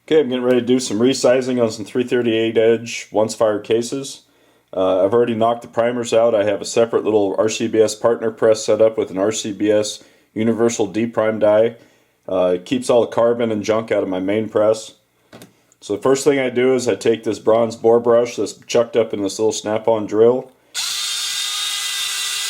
Okay, I'm getting ready to do some resizing on some 338 edge once fired cases. I've already knocked the primers out. I have a separate little RCBS partner press set up with an RCBS universal D-prime die. It keeps all the carbon and junk out of my main press. So the first thing I do is I take this bronze bore brush that's chucked up in this little snap-on drill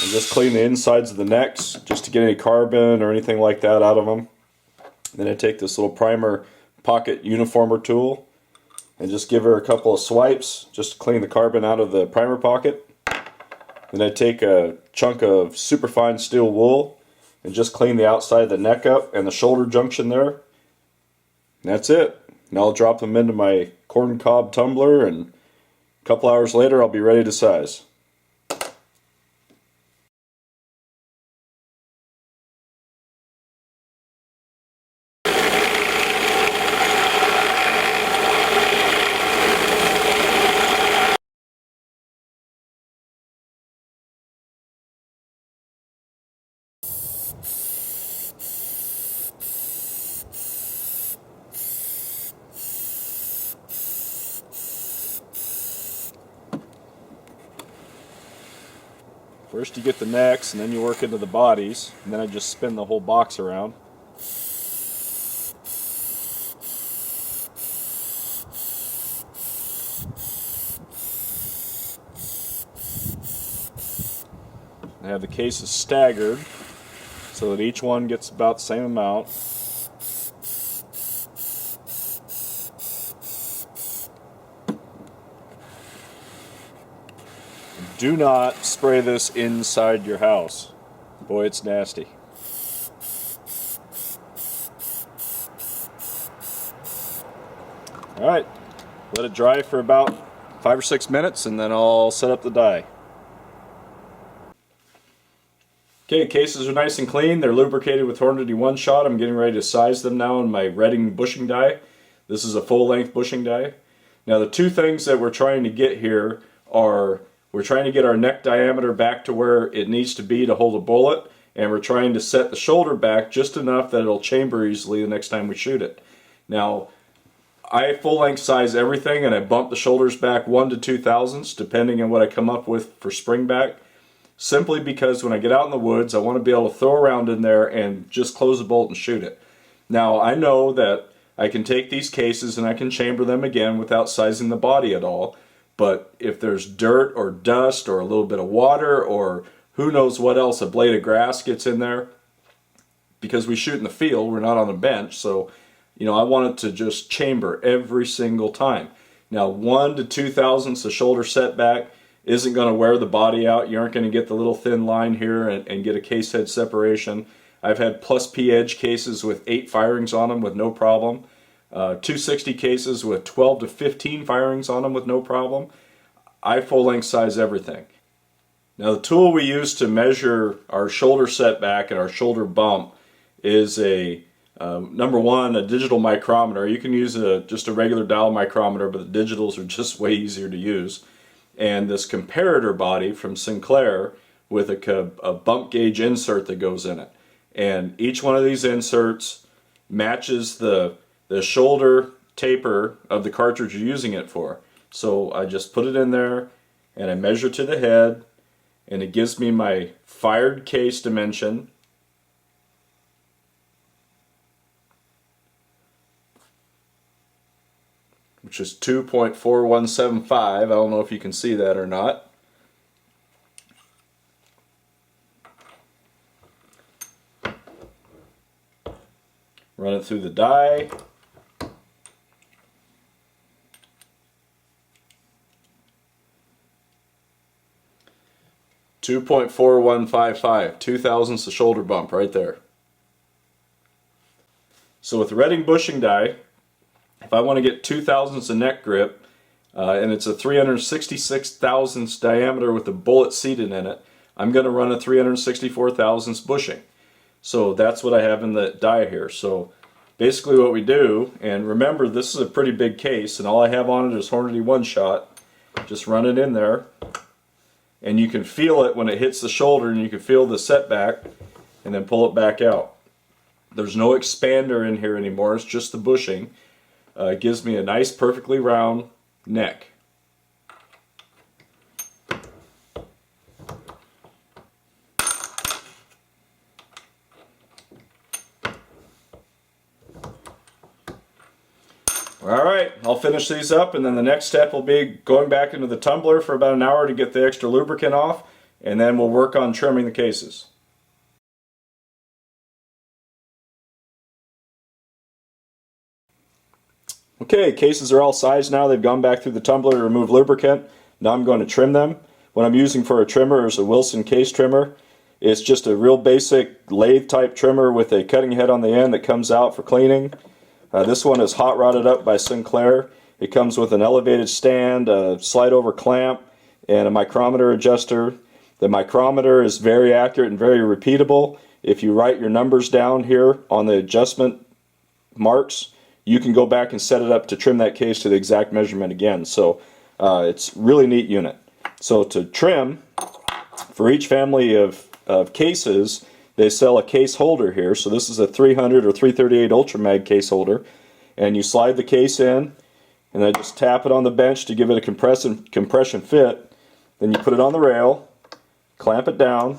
and just clean the insides of the necks just to get any carbon or anything like that out of them. Then I take this little primer pocket uniformer tool and just give her a couple of swipes just to clean the carbon out of the primer pocket. Then I take a chunk of superfine steel wool and just clean the outside of the neck up and the shoulder junction there. And that's it. Now I'll drop them into my corn cob tumbler, and a couple hours later I'll be ready to size. First you get the necks, and then you work into the bodies, and then I just spin the whole box around. I have the cases staggered so that each one gets about the same amount. Do not spray this inside your house. Boy, it's nasty. Alright, let it dry for about 5 or 6 minutes and then I'll set up the die. Okay, cases are nice and clean. They're lubricated with Hornady One Shot. I'm getting ready to size them now in my Redding bushing die. This is a full-length bushing die. Now the two things that we're trying to get here are we're trying to get our neck diameter back to where it needs to be to hold a bullet, and we're trying to set the shoulder back just enough that it'll chamber easily the next time we shoot it. Now, I full-length size everything, and I bump the shoulders back 1 to 2 thousandths, depending on what I come up with for spring back, simply because when I get out in the woods, I want to be able to throw around in there and just close the bolt and shoot it. Now, I know that I can take these cases and I can chamber them again without sizing the body at all. But if there's dirt or dust or a little bit of water or who knows what else, a blade of grass gets in there, because we shoot in the field, we're not on a bench, so I want it to just chamber every single time. Now 1 to 2 thousandths of shoulder setback isn't going to wear the body out. You aren't going to get the little thin line here and get a case head separation. I've had plus P edge cases with 8 firings on them with no problem. 260 cases with 12 to 15 firings on them with no problem. I full-length size everything. Now the tool we use to measure our shoulder setback and our shoulder bump is number one, a digital micrometer. You can use just a regular dial micrometer, but the digitals are just way easier to use. And this comparator body from Sinclair with a bump gauge insert that goes in it. And each one of these inserts matches the shoulder taper of the cartridge you're using it for. So I just put it in there and I measure to the head, and it gives me my fired case dimension, which is 2.4175. I don't know if you can see that or not. Run it through the die. .4155, 2 thousandths of shoulder bump right there. So with the Redding bushing die, if I want to get 2 thousandths of neck grip, and it's a 366 thousandths diameter with a bullet seated in it, I'm going to run a 364 thousandths bushing. So that's what I have in the die here. So basically what we do, and remember this is a pretty big case, and all I have on it is Hornady One Shot. Just run it in there, and you can feel it when it hits the shoulder, and you can feel the setback, and then pull it back out. There's no expander in here anymore, it's just the bushing. gives me a nice, perfectly round neck. Alright, I'll finish these up, and then the next step will be going back into the tumbler for about an hour to get the extra lubricant off, and then we'll work on trimming the cases. Okay, cases are all sized now. They've gone back through the tumbler to remove lubricant. Now I'm going to trim them. What I'm using for a trimmer is a Wilson case trimmer. It's just a real basic lathe type trimmer with a cutting head on the end that comes out for cleaning. This one is hot rodded up by Sinclair. It comes with an elevated stand, a slide over clamp, and a micrometer adjuster. The micrometer is very accurate and very repeatable. If you write your numbers down here on the adjustment marks, you can go back and set it up to trim that case to the exact measurement again. So it's a really neat unit. So to trim, for each family of cases, they sell a case holder here. So this is a 300 or 338 Ultra Mag case holder, and you slide the case in, and then just tap it on the bench to give it a compression fit. Then you put it on the rail, clamp it down,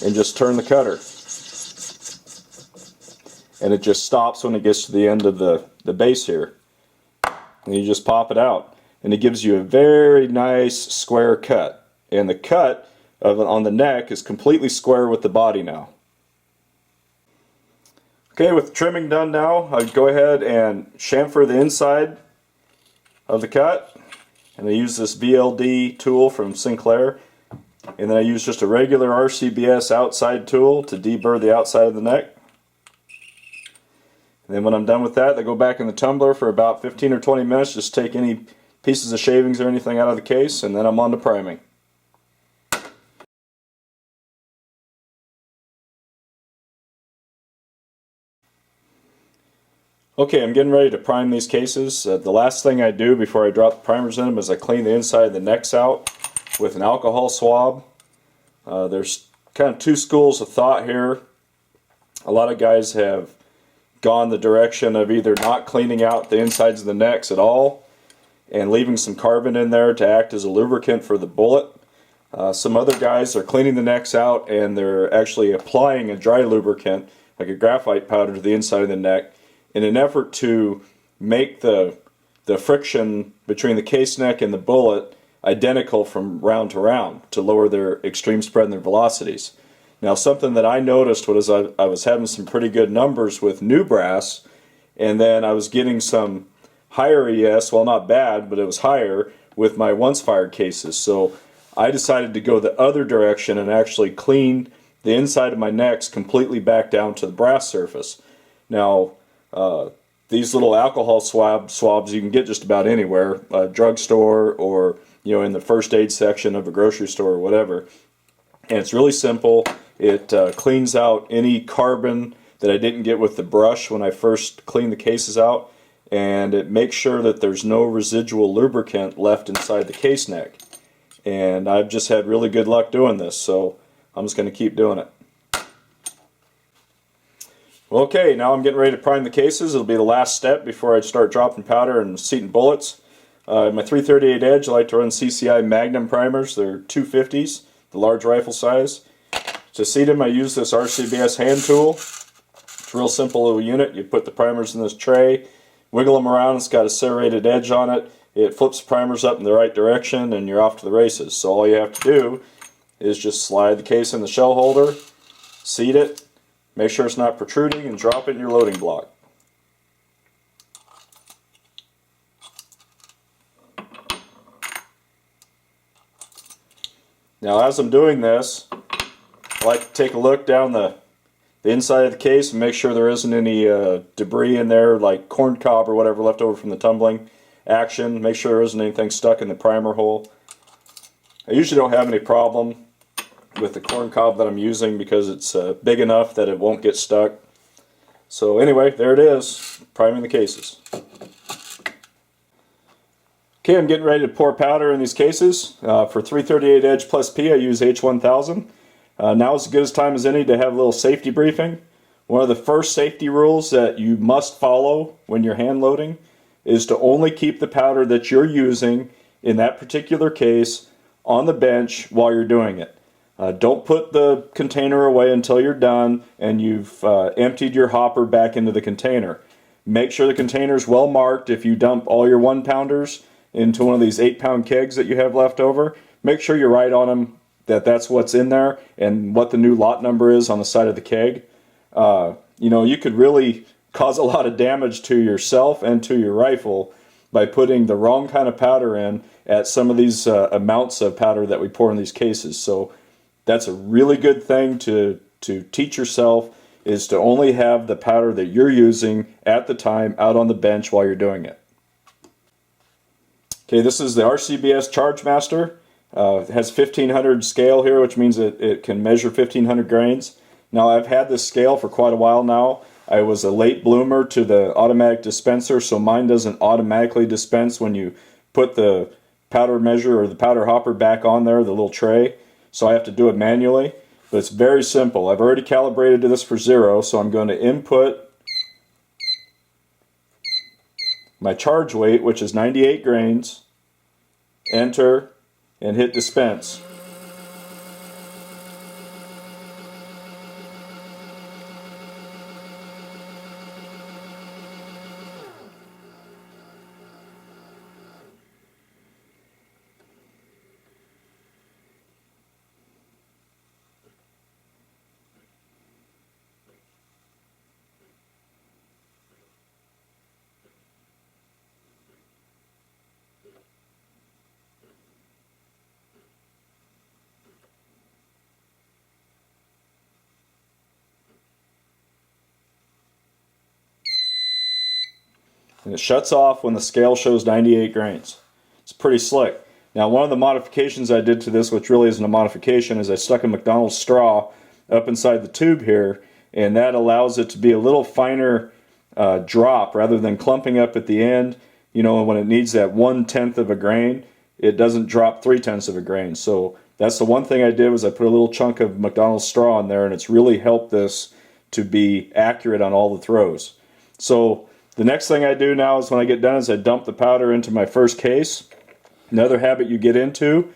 and just turn the cutter. And it just stops when it gets to the end of the base here. And you just pop it out, and it gives you a very nice square cut. And the cut on the neck is completely square with the body now. Okay, with trimming done now, I'd go ahead and chamfer the inside of the cut. And I use this VLD tool from Sinclair. And then I use just a regular RCBS outside tool to deburr the outside of the neck. And then when I'm done with that, I go back in the tumbler for about 15 or 20 minutes, just take any pieces of shavings or anything out of the case, and then I'm on to priming. Okay, I'm getting ready to prime these cases. The last thing I do before I drop the primers in them is I clean the inside of the necks out with an alcohol swab. There's kind of two schools of thought here. A lot of guys have gone the direction of either not cleaning out the insides of the necks at all and leaving some carbon in there to act as a lubricant for the bullet. Some other guys are cleaning the necks out and they're actually applying a dry lubricant, like a graphite powder, to the inside of the neck in an effort to make the friction between the case neck and the bullet identical from round to round to lower their extreme spread and their velocities. Now, something that I noticed was I was having some pretty good numbers with new brass, and then I was getting some higher ES, well, not bad, but it was higher with my once fired cases. So I decided to go the other direction and actually clean the inside of my necks completely back down to the brass surface. Now, these little alcohol swabs you can get just about anywhere, a drugstore or in the first aid section of a grocery store or whatever. And it's really simple. It cleans out any carbon that I didn't get with the brush when I first cleaned the cases out, and it makes sure that there's no residual lubricant left inside the case neck. And I've just had really good luck doing this, so I'm just going to keep doing it. Okay, now I'm getting ready to prime the cases. It'll be the last step before I start dropping powder and seating bullets. My 338 Edge, I like to run CCI Magnum primers. They're 250s, the large rifle size. To seat them, I use this RCBS hand tool. It's a real simple little unit. You put the primers in this tray, wiggle them around. It's got a serrated edge on it. It flips the primers up in the right direction, and you're off to the races. So all you have to do is just slide the case in the shell holder, seat it, make sure it's not protruding, and drop it in your loading block. Now, as I'm doing this, I like to take a look down the inside of the case and make sure there isn't any debris in there, like corn cob or whatever left over from the tumbling action. Make sure there isn't anything stuck in the primer hole. I usually don't have any problem with the corn cob that I'm using because it's big enough that it won't get stuck. So anyway, there it is, priming the cases. Okay, I'm getting ready to pour powder in these cases. For 338 Edge Plus P, I use H1000. Now is as good a time as any to have a little safety briefing. One of the first safety rules that you must follow when you're hand loading is to only keep the powder that you're using in that particular case on the bench while you're doing it. Don't put the container away until you're done and you've emptied your hopper back into the container. Make sure the container is well marked. If you dump all your 1-pounders into one of these 8-pound kegs that you have left over, make sure you write on them that that's what's in there and what the new lot number is on the side of the keg. You know, you could really cause a lot of damage to yourself and to your rifle by putting the wrong kind of powder in at some of these amounts of powder that we pour in these cases. So that's a really good thing to teach yourself, is to only have the powder that you're using at the time out on the bench while you're doing it. Okay, this is the RCBS Charge Master. It has 1500 scale here, which means it can measure 1500 grains. Now, I've had this scale for quite a while now. I was a late bloomer to the automatic dispenser, so mine doesn't automatically dispense when you put the powder measure or the powder hopper back on there, the little tray. So I have to do it manually, but it's very simple. I've already calibrated to this for 0, so I'm going to input my charge weight, which is 98 grains, enter, and hit dispense. And it shuts off when the scale shows 98 grains. It's pretty slick. Now, one of the modifications I did to this, which really isn't a modification, is I stuck a McDonald's straw up inside the tube here, and that allows it to be a little finer drop rather than clumping up at the end. You know, when it needs that 1/10 of a grain, it doesn't drop 3/10 of a grain. So that's the one thing I did, was I put a little chunk of McDonald's straw in there, and it's really helped this to be accurate on all the throws. So the next thing I do now is, when I get done, is I dump the powder into my first case. Another habit you get into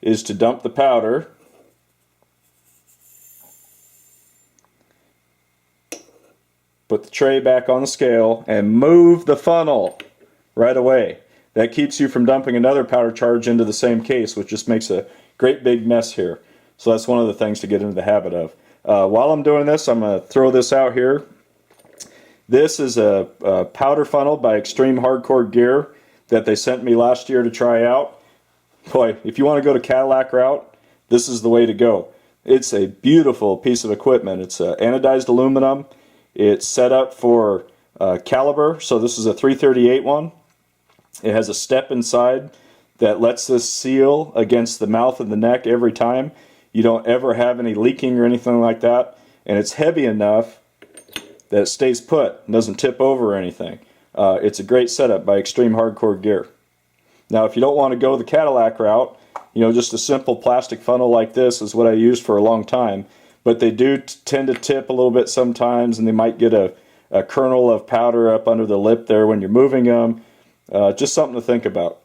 is to dump the powder put the tray back on the scale and move the funnel right away. That keeps you from dumping another powder charge into the same case, which just makes a great big mess here. So that's one of the things to get into the habit of. While I'm doing this, I'm going to throw this out here. This is a powder funnel by Extreme Hardcore Gear that they sent me last year to try out. Boy, if you want to go to Cadillac route, this is the way to go. It's a beautiful piece of equipment. It's anodized aluminum. It's set up for caliber, so this is a 338 one. It has a step inside that lets this seal against the mouth and the neck every time. You don't ever have any leaking or anything like that. And it's heavy enough that it stays put and doesn't tip over or anything. It's a great setup by Extreme Hardcore Gear. Now, if you don't want to go the Cadillac route, you know, just a simple plastic funnel like this is what I used for a long time. But they do tend to tip a little bit sometimes, and they might get a kernel of powder up under the lip there when you're moving them. Just something to think about.